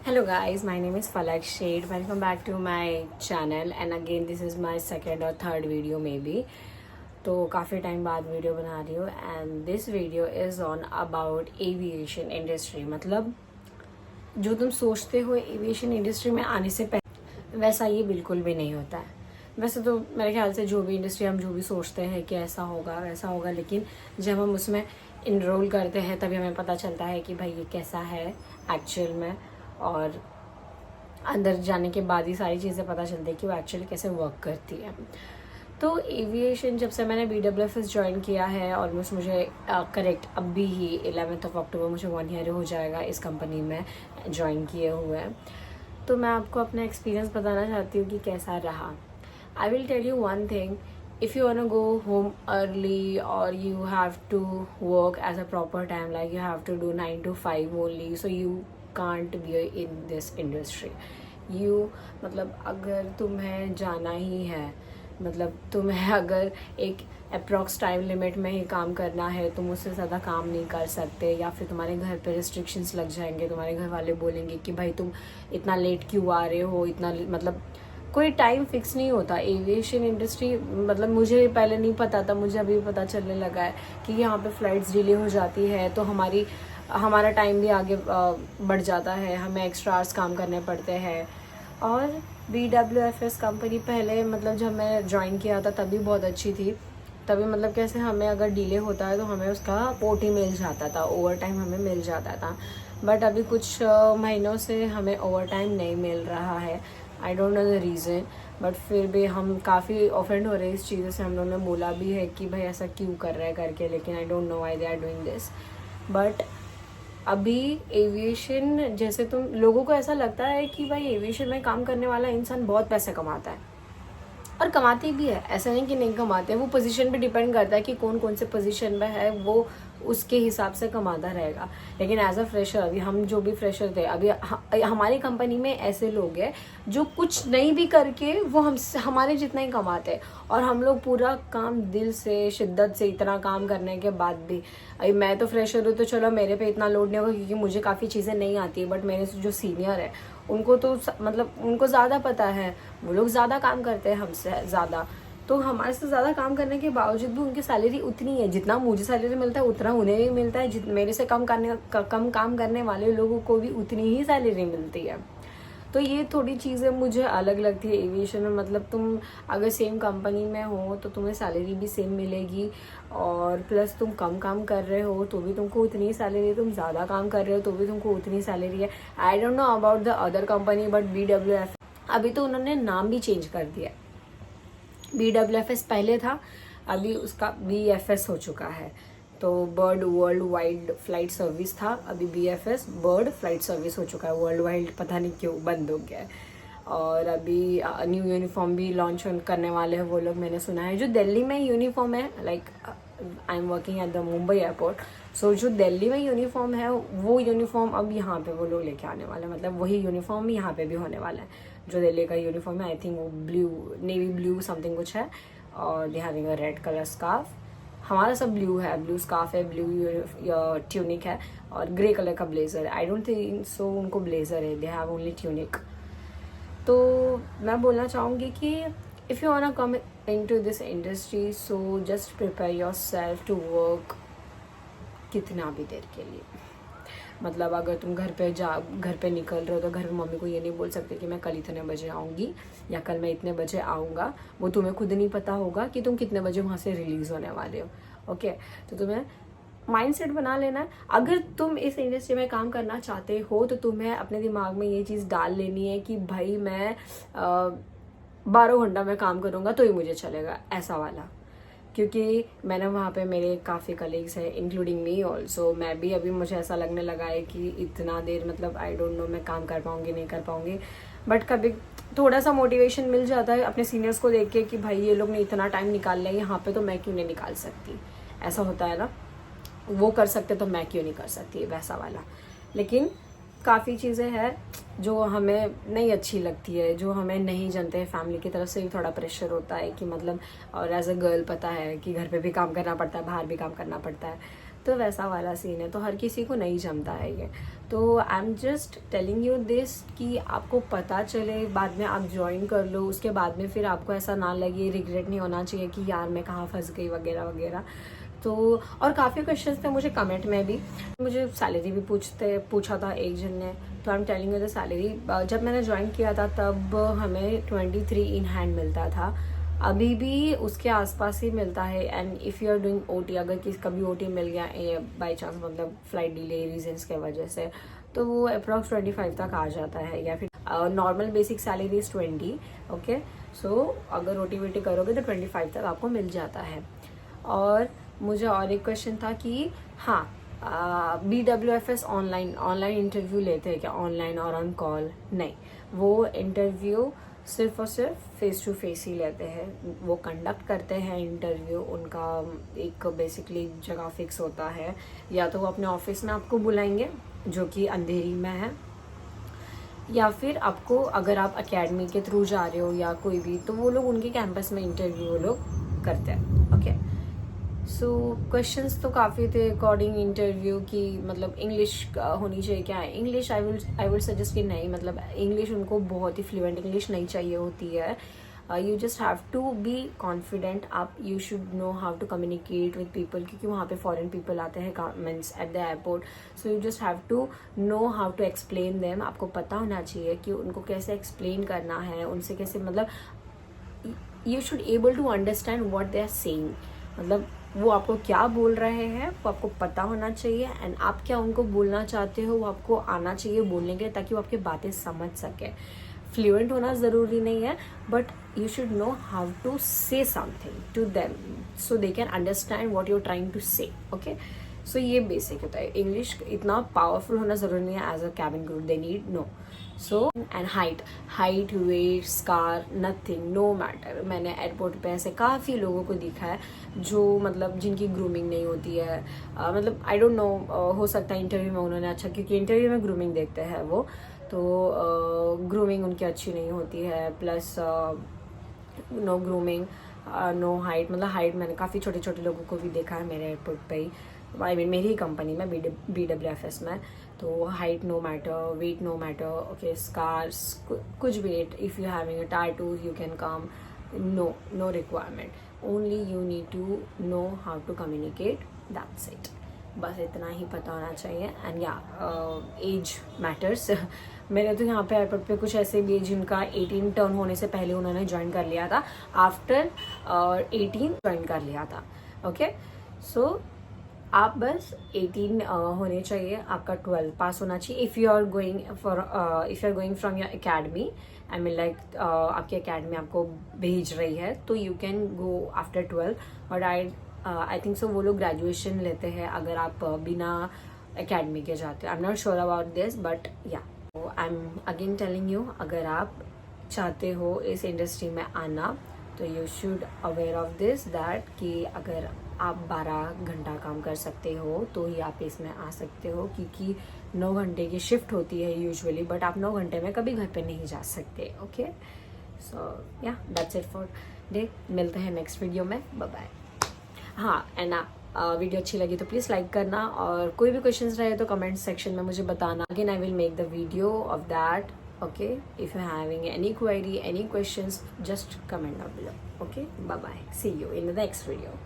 Hello guys, my name is Falak Shade. Welcome back to my channel and again this is my second or third video maybe. तो काफ़ी time बाद video बना रही हूँ and this video is on about aviation industry. मतलब जो तुम सोचते हो एविएशन इंडस्ट्री में आने से पहले वैसा ये बिल्कुल भी नहीं होता है। वैसे तो मेरे ख्याल से जो भी इंडस्ट्री हम जो भी सोचते हैं कि ऐसा होगा वैसा होगा, लेकिन जब हम उसमें इनरोल करते हैं तभी हमें पता चलता है कि भाई ये कैसा है एक्चुअल में, और अंदर जाने के बाद ही सारी चीज़ें पता चलती है कि वो एक्चुअली कैसे वर्क करती है। तो एविएशन जब से मैंने BWFS ज्वाइन किया है ऑलमोस्ट मुझे करेक्ट अभी ही 11 अक्टूबर मुझे 1 ईयर हो जाएगा इस कंपनी में ज्वाइन किए हुए हैं। तो मैं आपको अपना एक्सपीरियंस बताना चाहती हूँ कि कैसा रहा। I will tell you one thing, if you want to go home early or you have to work as a proper time, like you have to do 9 to 5 only, so you can't be in this industry. You मतलब अगर तुम्हें जाना ही है, मतलब तुम्हें अगर एक approx time limit में ही काम करना है तुम उससे ज़्यादा काम नहीं कर सकते, या फिर तुम्हारे घर पे रिस्ट्रिक्शंस लग जाएंगे, तुम्हारे घर वाले बोलेंगे कि भाई तुम इतना लेट क्यों आ रहे हो, इतना मतलब कोई टाइम फिक्स नहीं होता। एविएशन इंडस्ट्री मतलब मुझे पहले नहीं पता था, मुझे अभी पता चलने लगा है कि यहाँ पे फ़्लाइट्स डिले हो जाती है तो हमारा टाइम भी आगे बढ़ जाता है, हमें एक्स्ट्रा आवर्स काम करने पड़ते हैं। और BWFS कंपनी पहले मतलब जब मैं ज्वाइन किया था तभी बहुत अच्छी थी, तभी मतलब कैसे हमें अगर डिले होता है तो हमें उसका ओटी मिल जाता था, ओवर टाइम हमें मिल जाता था। बट अभी कुछ महीनों से हमें ओवर टाइम नहीं मिल रहा है। आई don't know the reason, but फिर भी हम काफ़ी ऑफेंड हो रहे हैं इस चीज़ से। हम लोगों ने बोला भी है कि भाई ऐसा क्यों कर रहा है करके, लेकिन I don't know why they are doing this. But अभी एविएशन जैसे तुम लोगों को ऐसा लगता है कि भाई एविएशन में काम करने वाला इंसान बहुत पैसे कमाता है, और कमाते भी है, ऐसा नहीं कि नहीं कमाते। वो पोजीशन पे डिपेंड करता है कि कौन कौन से पोजीशन में है, वो उसके हिसाब से कमाता रहेगा। लेकिन एज अ फ्रेशर अभी हम जो भी फ्रेशर थे अभी हमारी कंपनी में ऐसे लोग हैं जो कुछ नहीं भी करके वो हमारे जितना ही कमाते हैं, और हम लोग पूरा काम दिल से शिद्दत से इतना काम करने के बाद भी। अभी मैं तो फ्रेशर हूँ तो चलो मेरे पे इतना लोड नहीं होगा क्योंकि मुझे काफ़ी चीज़ें नहीं आती है, बट मेरे जो सीनियर है उनको तो मतलब उनको ज़्यादा पता है, वो लोग ज़्यादा काम करते हैं हमसे ज़्यादा। तो हमारे से ज़्यादा काम करने के बावजूद भी उनकी सैलरी उतनी है, जितना मुझे सैलरी मिलता है उतना उन्हें भी मिलता है, मेरे से कम काम करने वाले लोगों को भी उतनी ही सैलरी मिलती है। तो ये थोड़ी चीज़ें मुझे अलग लगती है एविएशन में। मतलब तुम अगर सेम कंपनी में हो तो तुम्हें सैलरी भी सेम मिलेगी, और प्लस तुम कम काम कर रहे हो तो भी तुमको उतनी सैलरी है, तुम ज़्यादा काम कर रहे हो तो भी तुमको उतनी सैलरी है। आई don't know about the other company, but BWF अभी तो उन्होंने नाम भी चेंज कर दिया। BWFS पहले था, अभी उसका BFS हो चुका है। तो bird world wide flight service था, अभी BFS बर्ड फ्लाइट सर्विस हो चुका है। वर्ल्ड वाइड पता नहीं क्यों बंद हो गया है। और अभी न्यू यूनिफॉर्म भी लॉन्च करने वाले हैं वो लोग, मैंने सुना है। जो दिल्ली में यूनिफॉर्म है, like I am working at the Mumbai airport, so जो दिल्ली में यूनिफॉर्म है वो यूनिफॉर्म अब यहाँ पे वो लोग लेके आने वाले हैं। मतलब वही यूनिफॉर्म यहाँ पे भी होने वाला है जो दिल्ली का यूनिफॉर्म है। आई थिंक वो ब्लू नेवी ब्लू समथिंग कुछ है, और they having a red colour scarf. हमारा सब ब्लू है, ब्लू स्कार्फ है, ब्लू ट्यूनिक है, और ग्रे कलर का ब्लेजर है। आई डोंट थिंक सो उनको ब्लेजर है, दे हैव ओनली ट्यूनिक। तो मैं बोलना चाहूँगी कि if you want to come into this industry so just prepare yourself to work कितना भी देर के लिए। मतलब अगर तुम घर पे निकल रहे हो तो घर में मम्मी को ये नहीं बोल सकते कि मैं कल इतने बजे आऊँगी या कल मैं इतने बजे आऊँगा। वो तुम्हें खुद नहीं पता होगा कि तुम कितने बजे वहाँ से रिलीज़ होने वाले हो। ओके, तो तुम्हें माइंडसेट बना लेना है। अगर तुम इस इंडस्ट्री में काम करना चाहते हो तो तुम्हें अपने दिमाग में ये चीज़ डाल लेनी है कि भाई मैं 12 घंटा में काम करूँगा तो ही मुझे चलेगा, ऐसा वाला। क्योंकि मैंने वहाँ पे मेरे काफ़ी कलीग्स हैं इंक्लूडिंग मी ऑल्सो, मैं भी अभी मुझे ऐसा लगने लगा है कि इतना देर मतलब आई डोंट नो मैं काम कर पाऊँगी नहीं कर पाऊँगी। बट कभी थोड़ा सा मोटिवेशन मिल जाता है अपने सीनियर्स को देख के कि भाई ये लोग ने इतना टाइम निकाल लिया यहाँ पे तो मैं क्यों नहीं निकाल सकती। ऐसा होता है ना, वो कर सकते तो मैं क्यों नहीं कर सकती, वैसा वाला। लेकिन काफ़ी चीज़ें हैं जो हमें नहीं अच्छी लगती है, जो हमें नहीं जानते हैं। फैमिली की तरफ से भी थोड़ा प्रेशर होता है कि मतलब, और एज अ गर्ल पता है कि घर पे भी काम करना पड़ता है, बाहर भी काम करना पड़ता है। तो वैसा वाला सीन है, तो हर किसी को नहीं जमता है ये। तो I am just telling you this कि आपको पता चले, बाद में आप ज्वाइन कर लो, उसके बाद में फिर आपको ऐसा ना लगे, रिग्रेट नहीं होना चाहिए कि यार मैं कहाँ फंस गई वगैरह वगैरह। तो और काफ़ी क्वेश्चंस थे मुझे कमेंट में भी, मुझे सैलरी भी पूछा था एक जन ने। तो I am telling you the salary, जब मैंने ज्वाइन किया था तब हमें 23 इन हैंड मिलता था, अभी भी उसके आसपास ही मिलता है। And if you are doing OT, अगर कभी ओटी मिल गया बाई चांस, मतलब फ्लाइट डिले रीजंस के वजह से, तो वो अप्रॉक्स 25 तक आ जाता है, या फिर normal basic salary is 20। Okay, so अगर ओटी वीटी करोगे तो 25 तक आपको मिल जाता है। और मुझे और एक क्वेश्चन था कि हाँ, BWFS ऑनलाइन इंटरव्यू लेते हैं क्या, ऑनलाइन और ऑन कॉल? नहीं, वो इंटरव्यू सिर्फ और सिर्फ फेस टू फेस ही लेते हैं। वो कंडक्ट करते हैं इंटरव्यू, उनका एक बेसिकली जगह फिक्स होता है, या तो वो अपने ऑफिस में आपको बुलाएंगे जो कि अंधेरी में है, या फिर आपको अगर आप एकेडमी के थ्रू जा रहे हो या कोई भी, तो वो लोग उनके कैंपस में इंटरव्यू वो लोग करते हैं। ओके, सो क्वेश्चंस तो काफ़ी थे अकॉर्डिंग इंटरव्यू की, मतलब इंग्लिश होनी चाहिए क्या है। इंग्लिश आई विल सजेस्ट कि नहीं, मतलब इंग्लिश उनको बहुत ही फ्लुएंट इंग्लिश नहीं चाहिए होती है। You just have to be confident, आप you should know how to communicate with people, क्योंकि वहाँ पे फॉरेन पीपल आते हैं means at the airport. So you just have to know how to explain them, आपको पता होना चाहिए कि उनको कैसे एक्सप्लेन करना है, उनसे कैसे, मतलब you should able to understand what they are saying, मतलब वो आपको क्या बोल रहे हैं वो आपको पता होना चाहिए, एंड आप क्या उनको बोलना चाहते हो वो आपको आना चाहिए बोलने के, ताकि वो आपकी बातें समझ सके। फ्लुएंट होना ज़रूरी नहीं है, but you should know how to say something to them so they can understand what you are trying to say. Okay, so ये बेसिक होता है। इंग्लिश इतना पावरफुल होना ज़रूरी नहीं है as a cabin crew, they need no. So and height weight scar nothing, no matter. मैंने airport पे ऐसे काफ़ी लोगों को देखा है जो मतलब जिनकी ग्रूमिंग नहीं होती है, मतलब आई डोंट नो, हो सकता है इंटरव्यू में उन्होंने अच्छा, क्योंकि इंटरव्यू में ग्रूमिंग देखते हैं वो, तो ग्रूमिंग उनकी अच्छी नहीं होती है, plus no grooming no height, मतलब हाइट मैंने काफ़ी छोटे छोटे लोगों को भी देखा है मेरे एयरपोर्ट पे ही, आई मीन मेरी ही कंपनी में BWFS में। तो height no matter, weight no matter, okay, scars कुछ भी, if you having a tattoos you can come, no requirement, only you need to know how to communicate, that's it. बस इतना ही पता होना चाहिए। एंड या एज मैटर्स। मैंने तो यहाँ पे एयरपोर्ट पे कुछ ऐसे भी जिनका 18 टर्न होने से पहले उन्होंने ज्वाइन कर लिया था, आफ्टर 18 ज्वाइन कर लिया था। ओके, सो आप बस 18 होने चाहिए, आपका 12 पास होना चाहिए। If you are going from your academy, I mean like आपकी एकेडमी आपको भेज रही है, तो you can go after 12। But I think so वो लोग ग्रेजुएशन लेते हैं अगर आप बिना एकेडमी के जाते हो। I am not sure about this, but yeah I am again telling you, अगर आप चाहते हो इस इंडस्ट्री में आना, तो you should aware of this that कि अगर आप 12 घंटा काम कर सकते हो तो ही आप इसमें आ सकते हो, क्योंकि 9 घंटे की शिफ्ट होती है यूजुअली, बट आप 9 घंटे में कभी घर पे नहीं जा सकते। ओके, सो या दैट्स इट फॉर डे, मिलते हैं नेक्स्ट वीडियो में, बाय बाय। हाँ, एंड वीडियो अच्छी लगी तो प्लीज़ लाइक करना, और कोई भी क्वेश्चंस रहे तो कमेंट सेक्शन में मुझे बताना, again I will make the video of that. Okay, if you're having any query, any questions, just comment down below. Okay, bye bye, see you in the next video.